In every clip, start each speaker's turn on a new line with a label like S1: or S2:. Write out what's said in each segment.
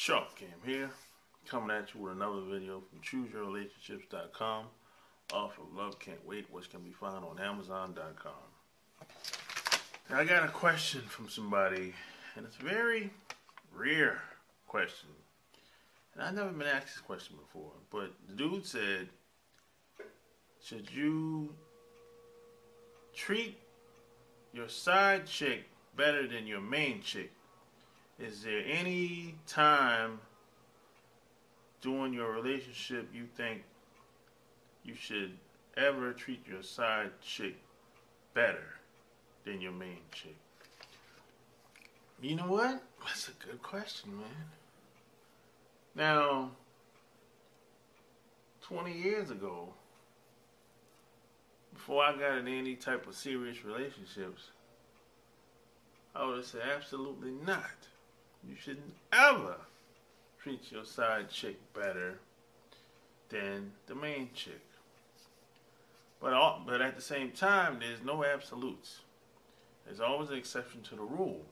S1: Cant here, coming at you with another video from ChooseYourRelationships.com off of Love Can't Wait, which can be found on Amazon.com. Now, I got a question from somebody, and it's a very rare question. And I've never been asked this question before, but the dude said, should you treat your side chick better than your main chick? Is there any time during your relationship you think you should ever treat your side chick better than your main chick? You know what? That's a good question, man. Now, 20 years ago, before I got in any type of serious relationships, I would have said absolutely not. You shouldn't ever treat your side chick better than the main chick. But at the same time, there's no absolutes. There's always an exception to the rule.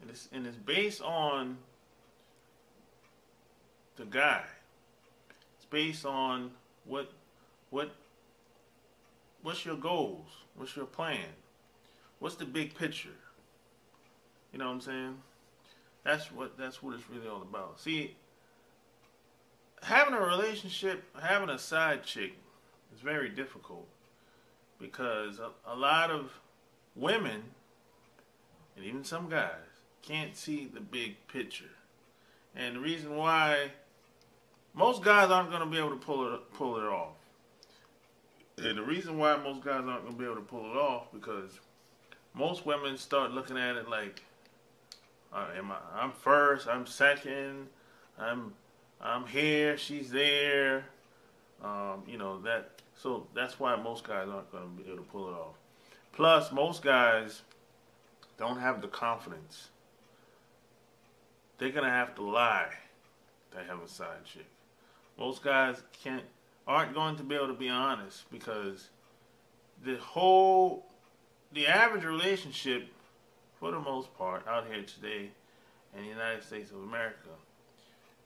S1: And it's based on the guy. It's based on what's your goals? What's your plan? What's the big picture? You know what I'm saying? That's what it's really all about. See, having a relationship, having a side chick is very difficult because a lot of women and even some guys can't see the big picture. And the reason why most guys aren't going to be able to pull it off. And the reason why most guys aren't going to be able to pull it off because most women start looking at it like, I'm first, I'm second, I'm here, she's there. So that's why most guys aren't going to be able to pull it off. Plus, most guys don't have the confidence. They're going to have to lie to have a side chick. Most guys aren't going to be able to be honest because the average relationship, for the most part, out here today in the United States of America,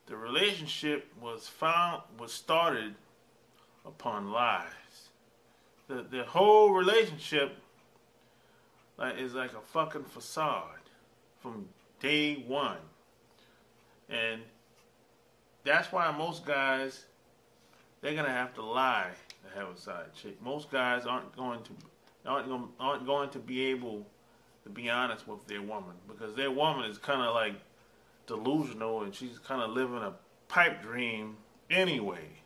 S1: the relationship was started upon lies. The whole relationship is like a fucking facade from day one. And that's why most guys, they're gonna have to lie to have a side chick. Most guys aren't going to be able to be honest with their woman because their woman is kind of like delusional and she's kind of living a pipe dream anyway.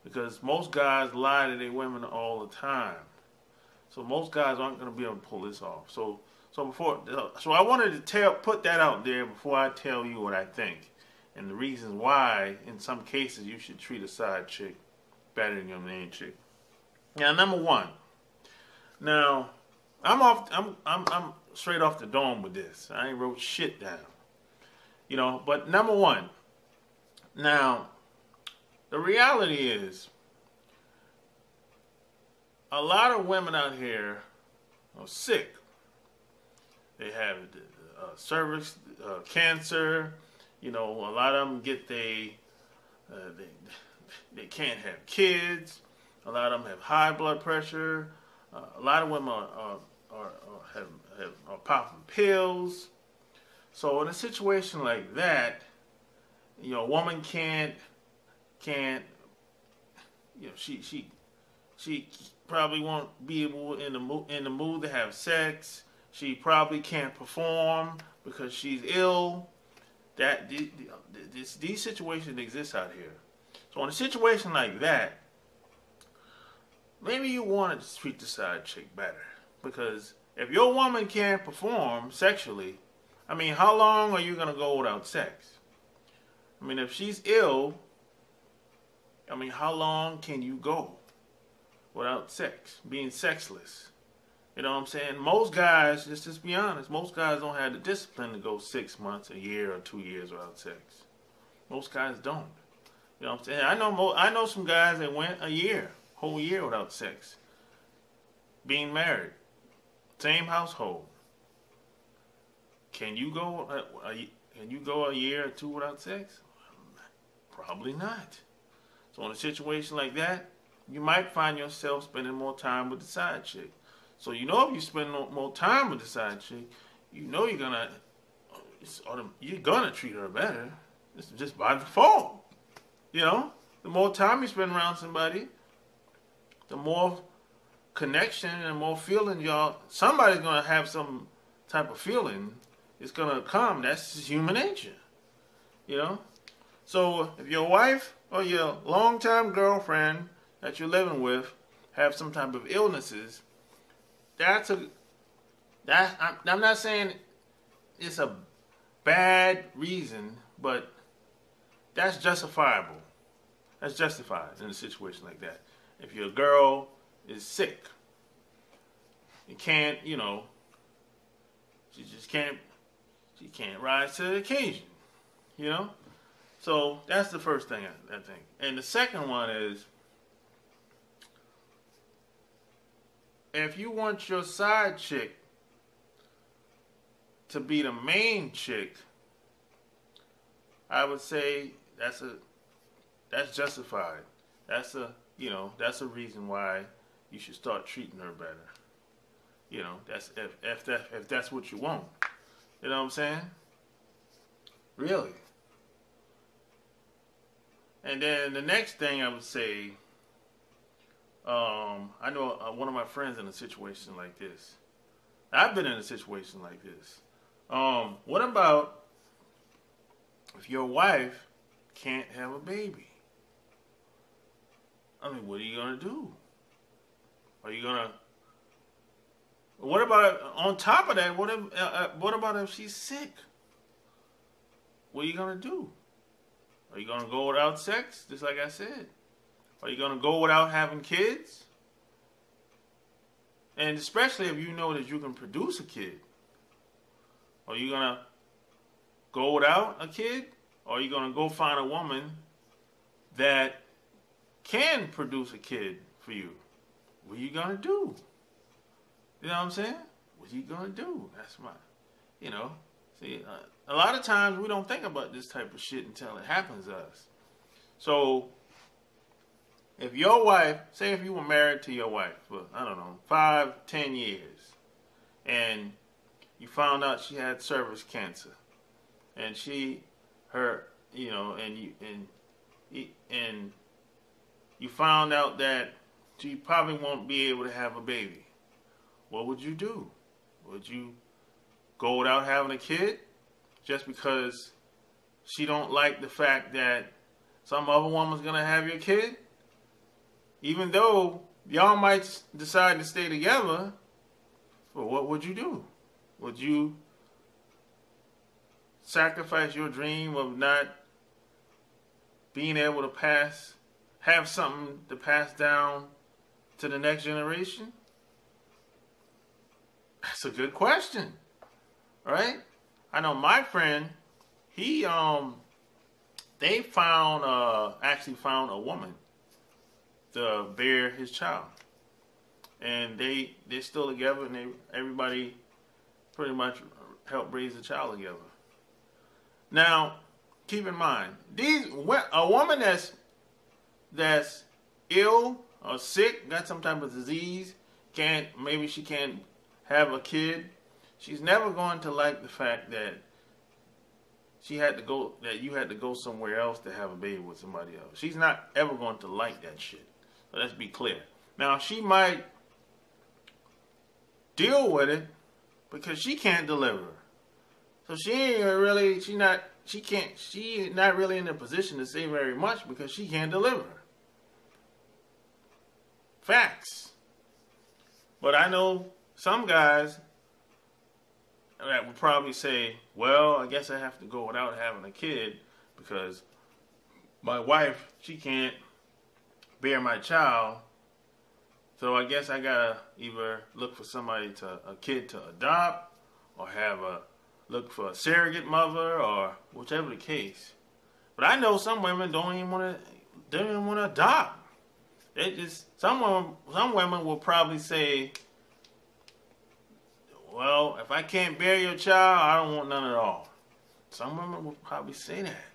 S1: Because most guys lie to their women all the time, so most guys aren't going to be able to pull this off. So I wanted to put that out there before I tell you what I think and the reasons why, in some cases, you should treat a side chick better than your main chick. Now, number one. Now, I'm straight off the dome with this. I ain't wrote shit down. But number one. Now, the reality is, a lot of women out here are sick. They have cervix cancer. A lot of them get they can't have kids. A lot of them have high blood pressure. A lot of women are popping pills. So in a situation like that, a woman can't. She probably won't be able in the mood to have sex. She probably can't perform because she's ill. These situations exist out here. So in a situation like that, maybe you want to treat the side chick better. Because if your woman can't perform sexually, how long are you going to go without sex? If she's ill, how long can you go without sex, being sexless? You know what I'm saying? Most guys, just be honest, most guys don't have the discipline to go 6 months, a year, or 2 years without sex. Most guys don't. You know what I'm saying? I know some guys that went whole year without sex, being married, same household. Can you go Can you go a year or two without sex? Probably not. So in a situation like that, you might find yourself spending more time with the side chick. So you know if you spend more time with the side chick, you know you're gonna treat her better. It's just by default. You know, the more time you spend around somebody, the more connection and more feeling somebody's gonna have some type of feeling. It's gonna come. That's just human nature. You know? So if your wife or your longtime girlfriend that you're living with have some type of illnesses, I'm not saying it's a bad reason, but that's justifiable. That's justified in a situation like that. If your girl is sick, she can't rise to the occasion, you know? So that's the first thing I think. And the second one is, if you want your side chick to be the main chick, I would say that's justified. That's a reason why you should start treating her better. You know, that's if that's what you want. You know what I'm saying? Really. And then the next thing I would say, I know one of my friends in a situation like this. I've been in a situation like this. What about if your wife can't have a baby? I mean, what are you gonna do? What about on top of that? What about if she's sick? What are you gonna do? Are you gonna go without sex, just like I said? Are you gonna go without having kids? And especially if you know that you can produce a kid. Are you gonna go without a kid? Or are you gonna go find a woman that can produce a kid for you? What are you gonna do? You know what I'm saying? What are you gonna do? That's my, see, a lot of times we don't think about this type of shit until it happens to us. So, if your wife, say if you were married to your wife for, 5-10 years, and you found out she had cervix cancer, and you found out that she probably won't be able to have a baby, what would you do? Would you go without having a kid just because she don't like the fact that some other woman's gonna have your kid? Even though y'all might decide to stay together, well, what would you do? Would you sacrifice your dream of not being able to have something to pass down to the next generation? That's a good question, right? I know my friend, they actually found a woman to bear his child, and they're still together, and everybody pretty much helped raise the child together. Now, keep in mind, a woman that's ill or sick, got some type of disease, maybe she can't have a kid, she's never going to like the fact that you had to go somewhere else to have a baby with somebody else. She's not ever going to like that shit. So let's be clear. Now, she might deal with it because she can't deliver. So she's not really in a position to say very much because she can't deliver. Facts. But I know some guys that would probably say, well, I guess I have to go without having a kid because my wife, she can't bear my child. So I guess I gotta either look for a kid to adopt, or look for a surrogate mother, or whichever the case. But I know some women don't even want to adopt. Some women will probably say, well, if I can't bear your child, I don't want none at all. Some women would probably say that.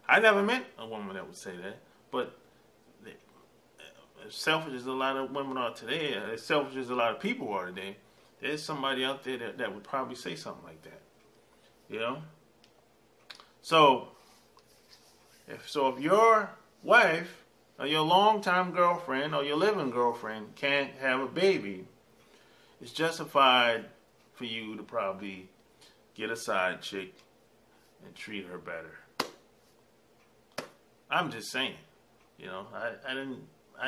S1: I never met a woman that would say that, but as selfish as a lot of women are today, as selfish as a lot of people are today, there's somebody out there that would probably say something like that. You know? So if your wife or your longtime girlfriend or your living girlfriend can't have a baby, it's justified for you to probably get a side chick and treat her better. I'm just saying, you know, I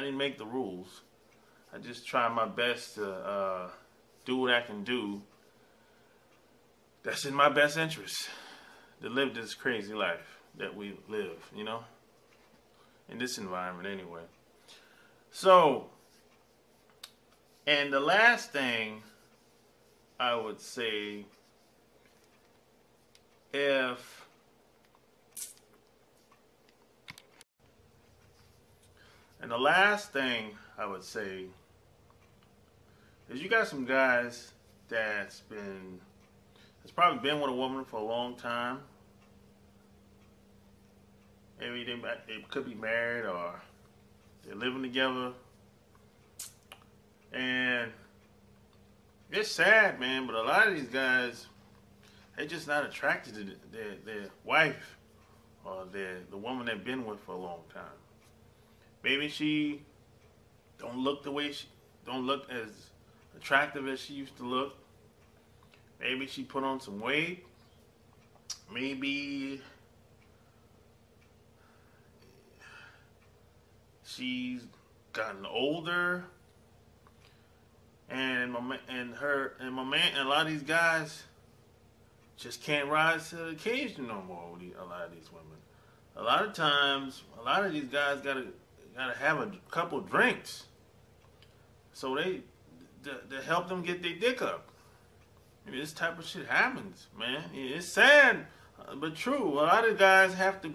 S1: didn't make the rules. I just try my best to do what I can do that's in my best interest, to live this crazy life that we live, you know, in this environment anyway. So, and the last thing I would say, and the last thing I would say is you got some guys that's probably been with a woman for a long time. Maybe they could be married or they're living together. And it's sad, man, but a lot of these guys, they're just not attracted to their wife or the woman they've been with for a long time. Maybe she don't look as attractive as she used to look. Maybe she put on some weight. Maybe she's gotten older. And a lot of these guys just can't rise to the occasion no more with a lot of these women. A lot of times, a lot of these guys gotta have a couple drinks, so to help them get their dick up. I mean, this type of shit happens, man. It's sad, but true. A lot of guys have to,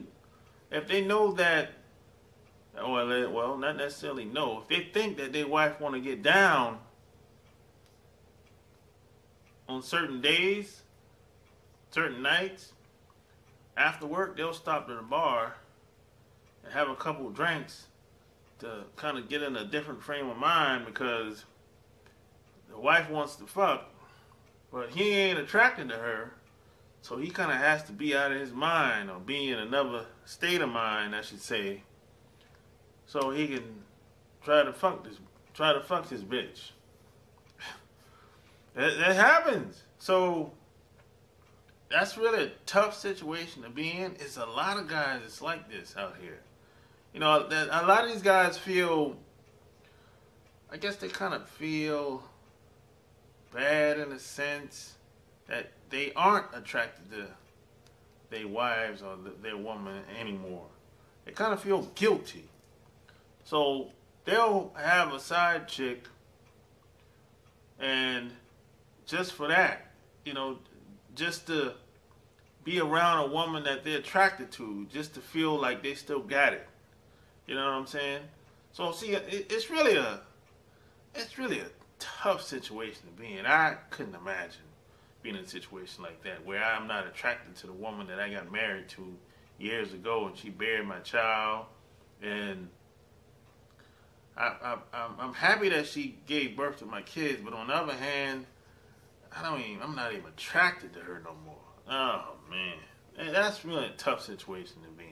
S1: if they know that, well, not necessarily know. If they think that their wife want to get down on certain days, certain nights, after work, they'll stop at the bar and have a couple of drinks to kind of get in a different frame of mind, because the wife wants to fuck, but he ain't attracted to her, so he kind of has to be out of his mind, or be in another state of mind, I should say, so he can try to fuck this bitch. That happens. So that's really a tough situation to be in. It's a lot of guys that's like this out here. You know, a lot of these guys feel, I guess they kind of feel bad in a sense that they aren't attracted to their wives or their woman anymore. They kind of feel guilty. So they'll have a side chick, and just for that, you know, just to be around a woman that they're attracted to, just to feel like they still got it. You know what I'm saying? So see, it's really a tough situation to be in. I couldn't imagine being in a situation like that, where I'm not attracted to the woman that I got married to years ago, and she buried my child, and I'm happy that she gave birth to my kids, but on the other hand, I'm not even attracted to her no more. Oh man, that's really a tough situation to be in.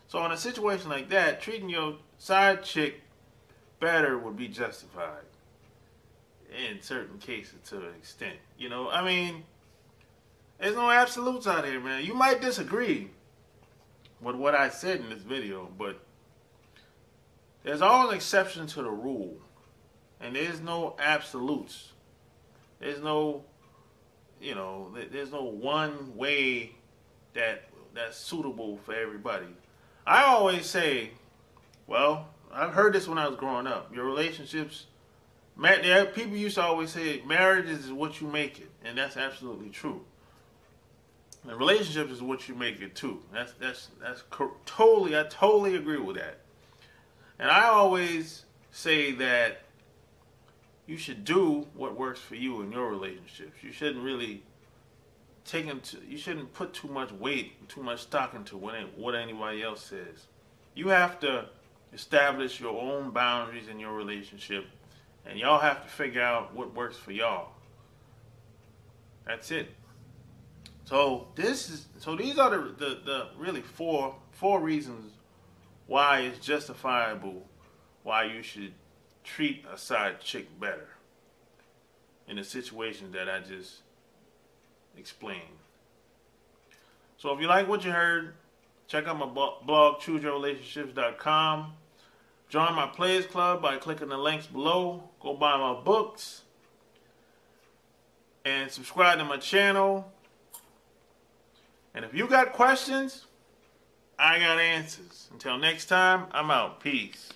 S1: So in a situation like that, treating your side chick better would be justified in certain cases to an extent. You know, I mean, there's no absolutes out here, man. You might disagree with what I said in this video, but there's always an exception to the rule, and there's no absolutes. There's no, you know, there's no one way that's suitable for everybody. I always say, well, I've heard this when I was growing up. Your relationships, people used to always say, marriage is what you make it, and that's absolutely true. And relationships is what you make it too. I totally agree with that. And I always say that you should do what works for you in your relationships. You shouldn't really you shouldn't put too much weight, too much stock into what anybody else says. You have to establish your own boundaries in your relationship, and y'all have to figure out what works for y'all. That's it. So these are the really four reasons why it's justifiable why you should treat a side chick better in the situations that I just explained. So if you like what you heard, check out my blog, chooseyourrelationships.com. Join my Players Club by clicking the links below. Go buy my books. And subscribe to my channel. And if you got questions, I got answers. Until next time, I'm out. Peace.